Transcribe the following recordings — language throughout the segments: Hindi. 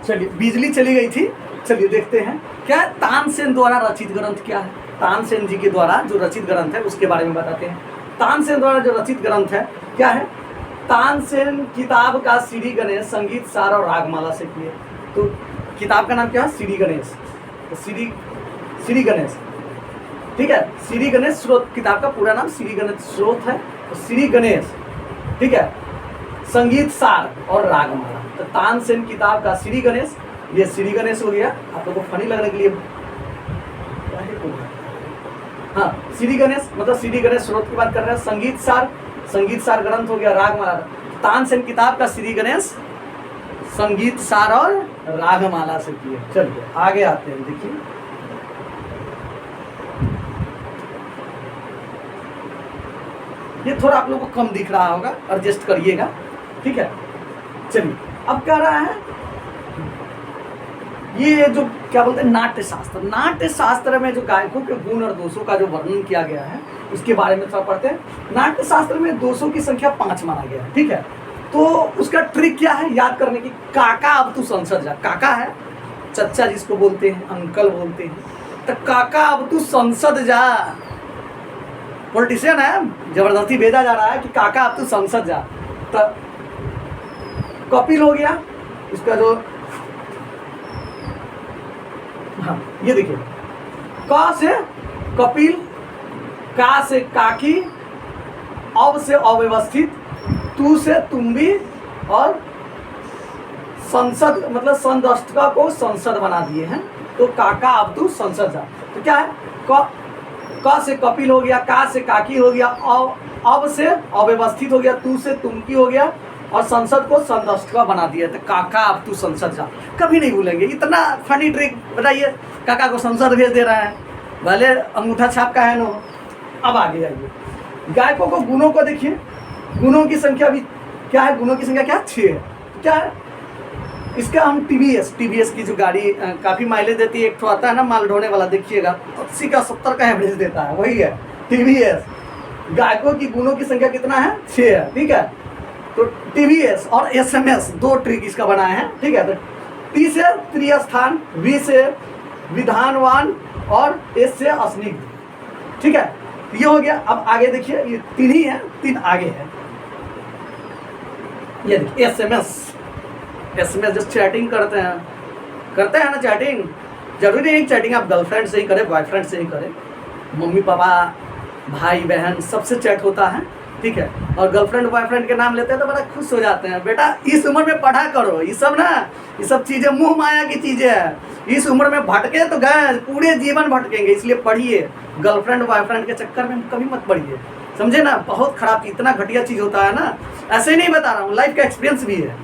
चलिए बिजली चली गई थी। चलिए देखते हैं क्या है तानसेन द्वारा रचित ग्रंथ क्या है। तानसेन जी के द्वारा जो रचित ग्रंथ है उसके बारे में बताते हैं। तानसेन द्वारा जो रचित ग्रंथ है क्या है। तानसेन किताब का श्री गणेश संगीत सार और रागमाला से किए। तो किताब का नाम क्या है, श्री गणेश। तो श्री गणेश, ठीक है, श्री गणेश स्रोत, किताब का पूरा नाम श्री गणेश स्रोत है। तो श्री गणेश, ठीक है, संगीत सार और रागमाला। तो तानसेन किताब का श्री गणेश, ये श्री गणेश हो गया। आप लोगों को फनी लगने के लिए हाँ, श्री गणेश मतलब श्री गणेश स्रोत की बात कर रहे हैं। संगीत सार ग्रंथ हो गया, रागमाला। तानसेन किताब का श्री गणेश संगीत सार और रागमाला से किए। चलिए आगे आते हैं। देखिए ये थोड़ा आप लोगों को कम दिख रहा होगा, एडजस्ट करिएगा, ठीक है। चलिए अब कह रहा है ये जो क्या बोलते हैं नाट्य शास्त्र में जो गायकों के गुण और दोषों का जो वर्णन किया गया है उसके बारे में थोड़ा पढ़ते हैं। नाट्य शास्त्र में दोषों की संख्या 5 माना गया है, ठीक है। तो उसका ट्रिक क्या है याद करने की। काका अब तू संसद जा। काका है चच्चा जिसको बोलते हैं, अंकल बोलते हैं। तो काका अब तू संसद जा, पॉलिटिशियन है, जबरदस्ती भेजा जा रहा है कि काका अब तू संसद जा। तो कपिल हो गया इसका जो, हाँ ये देखिए, क से कपिल, का से काकी, अब से अव्यवस्थित, तू से तुम्बी और संसद मतलब संदष्टका को संसद बना दिए हैं। तो काका अब तू संसद जा। तो क्या है, क से कपिल हो गया, का से काकी हो गया, अब से अव्यवस्थित हो गया, तू से तुमकी हो गया और संसद को संदष्टका बना दिया। तो काका अब तू संसद जा, कभी नहीं भूलेंगे। इतना फनी ट्रिक बताइए, काका को संसद भेज दे रहा है, भले अंगूठा छाप का है नो। अब आगे आइए, गायकों को गुणों को देखिए। गुणों की संख्या भी क्या है, गुणों की संख्या क्या 6 है। क्या है इसका, हम टीवीएस की जो गाड़ी काफ़ी माइलेज देती है, एक तो आता है ना माल ढोने वाला, देखिएगा 80 का 70 का एवरेज देता है, वही है टीवीएस। गायकों की गुणों की संख्या कितना है, 6 है, ठीक है। तो टीवीएस और एसएमएस 2 ट्रिक इसका बनाए हैं, ठीक है। तो टी से त्रिस्थान, वी से विधानवान और एस से स्निग्ध, ठीक है। ये हो गया। अब आगे देखिए, ये 3 ही है, 3 आगे है। ये देखिए एसएमएस जो चैटिंग करते हैं ना, चैटिंग जरूरी नहीं चैटिंग आप गर्लफ्रेंड से ही करें, बॉयफ्रेंड से ही करें, मम्मी पापा भाई बहन सबसे चैट होता है, ठीक है। और गर्लफ्रेंड बॉयफ्रेंड के नाम लेते हैं तो बड़ा खुश हो जाते हैं। बेटा इस उम्र में पढ़ा करो, ये सब चीज़ें मुँह माया की चीज़ें हैं। इस उम्र में भटके तो गए, पूरे जीवन भटकेंगे, इसलिए पढ़िए। गर्लफ्रेंड बॉयफ्रेंड के चक्कर में कभी मत पढ़िए, समझे ना, बहुत खराब, इतना घटिया चीज़ होता है ना। ऐसे नहीं बता रहा हूँ, लाइफ का एक्सपीरियंस भी है,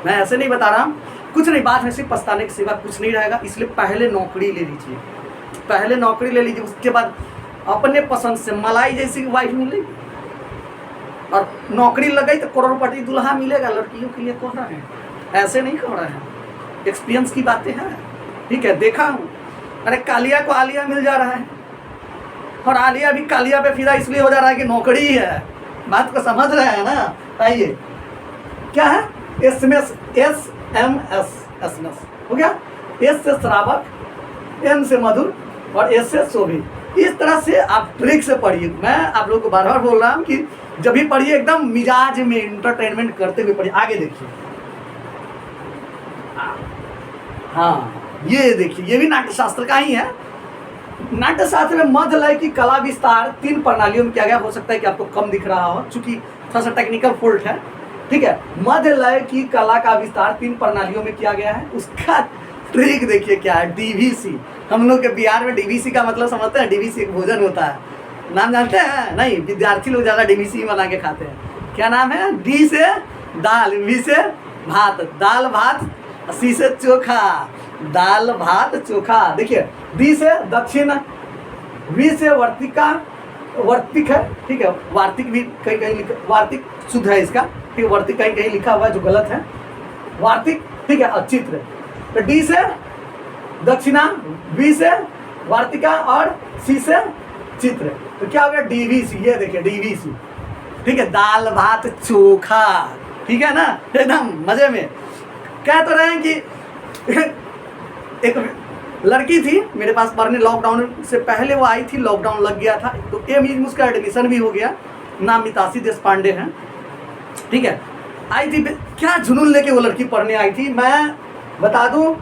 मैं ऐसे नहीं बता रहा हूँ। कुछ नहीं, बात है सिर्फ पछताने के सिवा कुछ नहीं रहेगा। इसलिए पहले नौकरी ले लीजिए, उसके बाद अपने पसंद से मलाई जैसी वाइफ मिलेगी और नौकरी लग गई तो करोड़पति दुल्हा मिलेगा। लड़कियों के लिए कह रहे हैं, ऐसे नहीं कह रहे हैं, एक्सपीरियंस की बातें हैं, ठीक है। देखा हूँ, अरे कालिया को आलिया मिल जा रहा है और आलिया भी कालिया पे फिदा इसलिए हो जा रहा है कि नौकरी है। बात को समझ रहे हैं ना। आइए क्या है, एसएमएस हो गया। एस से श्रावक, एम से मधुर और एस से शोभित। इस तरह से आप ट्रिक से पढ़िए। मैं आप लोगों को बार बार बोल रहा हूँ कि जब भी पढ़िए एकदम मिजाज में इंटरटेनमेंट करते हुए पढ़िए। आगे देखिए, हाँ ये देखिए, ये भी नाट्य शास्त्र का ही है। नाट्य शास्त्र में मध्य लय की कला विस्तार 3 प्रणालियों में किया गया। हो सकता है कि आपको कम दिख रहा हो, चूंकि थोड़ा सा टेक्निकल फॉल्ट है, ठीक है। मध्य लय की कला का विस्तार 3 प्रणालियों में किया गया है। उसका ट्रिक देखिए क्या है, डीवीसी। हम लोग के बिहार में डीवीसी का मतलब समझते हैं, डीवीसी एक भोजन होता है, नाम जानते हैं? नहीं, विद्यार्थी लोग ज़्यादा डीवीसी बना के खाते हैं। क्या नाम है? डी से दाल, वी से भात, दाल भात, सी से चोखा, दाल भात चोखा। देखिए, डी से दक्षिण, वी से वर्तिक है, ठीक है। वार्तिक भी कहीं कहीं लिखा, वार्तिक शुद्ध है इसका, ठीक है। वर्तिक कहीं कहीं लिखा हुआ है जो गलत है, वार्तिक, ठीक है। चित्र, तो डी से दक्षिणा, वी से वार्तिका और सी से चित्र। तो क्या हो गया, डीवीसी। ये देखिए डीवीसी, ठीक है। दाल भात चोखा, ठीक है ना, एकदम मजे में। कह तो रहे हैं कि एक लड़की थी मेरे पास पढ़ने, लॉकडाउन से पहले वो आई थी, लॉकडाउन लग गया था तो एम उसका एडमिशन भी हो गया। नाम मितासी देशपांडे हैं, ठीक है। आई थी, क्या जुनून लेके वो लड़की पढ़ने आई थी। मैं बता दूं,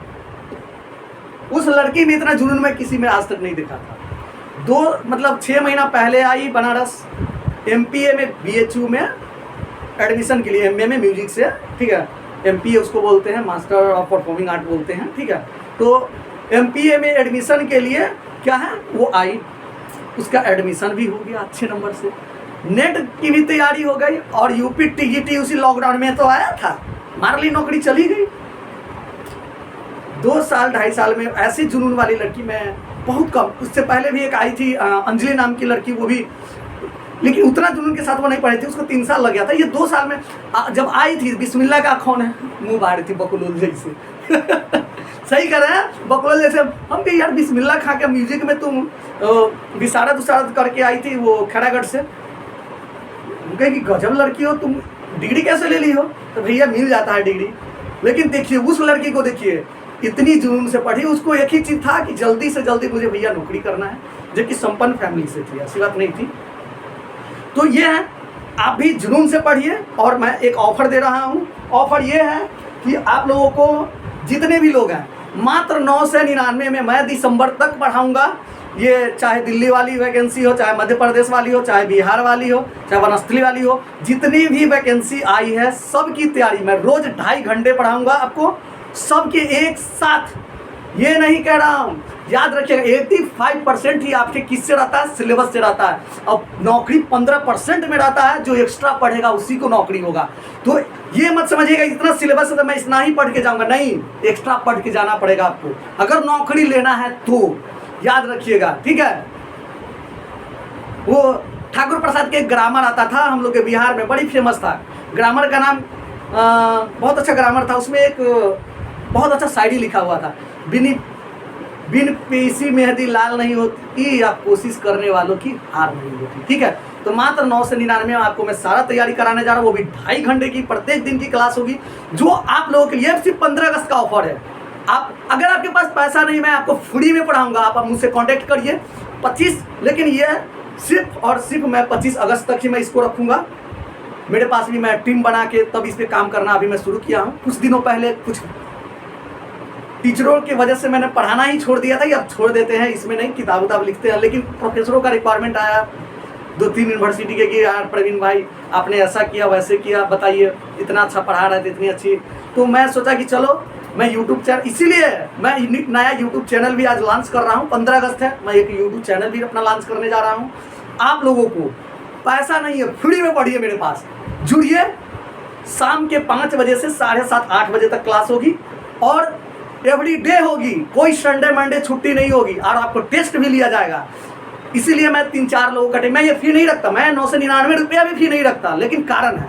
उस लड़की में इतना जुनून मैं किसी में आज तक नहीं देखा था। 6 महीना पहले आई बनारस, MPA में BHU में एडमिशन के लिए, MA में म्यूजिक से, ठीक है। MPA उसको बोलते हैं, मास्टर ऑफ परफॉर्मिंग आर्ट बोलते हैं, ठीक है। तो MPA में एडमिशन के लिए क्या है, वो आई, उसका एडमिशन भी हो गया अच्छे नंबर से, नेट की भी तैयारी हो गई और UP TGT उसी लॉकडाउन में तो आया था, मार ली, नौकरी चली गई। 2 साल 2.5 साल में ऐसी जुनून वाली लड़की मैं बहुत कम, उससे पहले भी एक आई थी अंजलि नाम की लड़की, वो भी, लेकिन उतना जुनून के साथ वो नहीं पढ़ी थी, उसको 3 साल लग गया था। ये 2 साल में जब आई थी, बिस्मिल्लाह का कौन है, मुंह बाहर थी बकुलोल जैसे सही कर रहे हैं, बकुलोल जैसे। हम भी यार बिस्मिल्लाह खा के म्यूजिक में तुम विशारद उशारद करके आई थी वो खैरागढ़ से, कहेगी गजब लड़की हो तुम, डिग्री कैसे ले ली हो, तो भैया मिल जाता है डिग्री। लेकिन देखिए उस लड़की को, देखिए इतनी जुनून से पढ़ी, उसको एक ही चीज़ था कि जल्दी से जल्दी मुझे भैया नौकरी करना है, जो कि संपन्न फैमिली से थी, ऐसी बात नहीं थी। तो ये है, आप भी जुनून से पढ़िए। और मैं एक ऑफ़र दे रहा हूँ, ऑफ़र ये है कि आप लोगों को, जितने भी लोग हैं, मात्र 999 में मैं दिसंबर तक पढ़ाऊँगा। ये चाहे दिल्ली वाली वैकेंसी हो, चाहे मध्य प्रदेश वाली हो, चाहे बिहार वाली हो, चाहे वनस्थली वाली हो, जितनी भी वैकेंसी आई है सबकी तैयारी मैं रोज़ 2.5 घंटे पढ़ाऊँगा आपको, सबके एक साथ। ये नहीं कह रहा हूँ, याद रखिएगा 85% ही आपके किससे रहता है, सिलेबस से रहता है। अब नौकरी 15% में रहता है, जो एक्स्ट्रा पढ़ेगा उसी को नौकरी होगा। तो ये मत समझिएगा इतना सिलेबस है तो मैं इतना ही पढ़ के जाऊँगा, नहीं, एक्स्ट्रा पढ़ के जाना पड़ेगा आपको अगर नौकरी लेना है तो, याद रखिएगा, ठीक है। वो ठाकुर प्रसाद के ग्रामर आता था हम लोग के बिहार में, बड़ी फेमस था, ग्रामर का नाम बहुत अच्छा ग्रामर था। उसमें एक बहुत अच्छा शायरी लिखा हुआ था, बिन पेशी मेहंदी लाल नहीं होती, या कोशिश करने वालों की हार नहीं होती, ठीक है। तो मात्र 999 में आपको मैं सारा तैयारी कराने जा रहा हूँ, वो भी 2.5 घंटे की प्रत्येक दिन की क्लास होगी, जो आप लोगों के लिए सिर्फ 15 अगस्त का ऑफर है। आप अगर आपके पास पैसा नहीं, मैं आपको फ्री में पढ़ाऊंगा, आप मुझसे कांटेक्ट करिए। 25, लेकिन ये सिर्फ और सिर्फ मैं 25 अगस्त तक ही मैं इसको रखूँगा। मेरे पास भी मैं टीम बना के तब इस पर काम करना अभी मैं शुरू किया हूँ। कुछ दिनों पहले कुछ टीचरों की वजह से मैंने पढ़ाना ही छोड़ दिया था, या छोड़ देते हैं, इसमें नहीं, किताब लिखते हैं, लेकिन प्रोफेसरों का रिक्वायरमेंट आया 2-3 यूनिवर्सिटी के कि यार प्रवीण भाई आपने ऐसा किया वैसे किया, बताइए इतना अच्छा पढ़ा रहे थे, इतनी अच्छी। तो मैं सोचा कि चलो मैं यूट्यूब चैनल, इसीलिए मैं नया यूट्यूब चैनल भी आज लॉन्च कर रहा हूँ। 15 अगस्त है, मैं एक यूट्यूब चैनल भी अपना लॉन्च करने जा रहा हूँ। आप लोगों को पैसा नहीं है, फ्री में पढ़िए, मेरे पास जुड़िए। शाम के 5 बजे से 7:30-8 बजे तक क्लास होगी और एवरी डे होगी, कोई संडे मंडे छुट्टी नहीं होगी, और आपको टेस्ट भी लिया जाएगा। इसीलिए मैं 3-4 लोगों का मैं ये फी नहीं रखता, मैं 999 रुपया भी फी नहीं रखता, लेकिन कारण है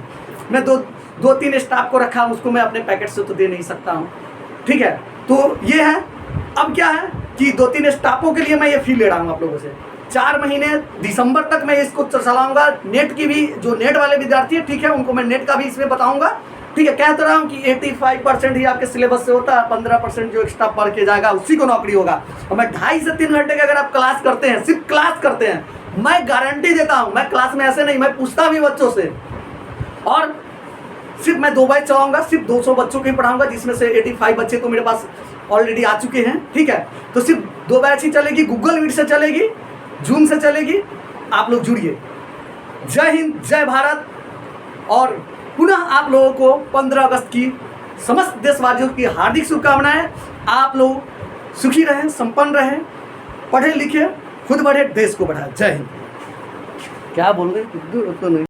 मैं 2-3 स्टाफ को रखा, उसको मैं अपने पैकेट से तो दे नहीं सकता हूँ, ठीक है। तो ये है, अब क्या है कि 2-3 स्टाफों के लिए मैं ये फी ले रहा हूँ आप लोगों से। 4 महीने दिसंबर तक मैं इसको चलाऊंगा। नेट की भी, जो नेट वाले विद्यार्थी है, ठीक है, उनको मैं नेट का भी इसमें बताऊंगा, ठीक है। कहते रहा हूँ कि 85% ही आपके सिलेबस से होता है, 15% जो एक्स्ट्रा पढ़ के जाएगा उसी को नौकरी होगा। और मैं 2.5 से 3 घंटे का अगर आप क्लास करते हैं, सिर्फ क्लास करते हैं, मैं गारंटी देता हूँ, मैं क्लास में ऐसे नहीं, मैं पूछता भी बच्चों से, और सिर्फ मैं 2 बैच चलाऊंगा, सिर्फ 200 बच्चों को ही पढ़ाऊंगा, जिसमें से 85 बच्चे तो मेरे पास ऑलरेडी आ चुके हैं, ठीक है। तो सिर्फ 2 बैच ही चलेगी, गूगल मीट से चलेगी, जूम से चलेगी। आप लोग जुड़िए। जय हिंद, जय भारत। और पुनः आप लोगों को 15 अगस्त की समस्त देशवासियों की हार्दिक शुभकामनाएं। आप लोग सुखी रहें, संपन्न रहें, पढ़े लिखे, खुद बढ़े, देश को बढ़ाएं। जय हिंद। क्या बोल रहे हैं? तो नहीं।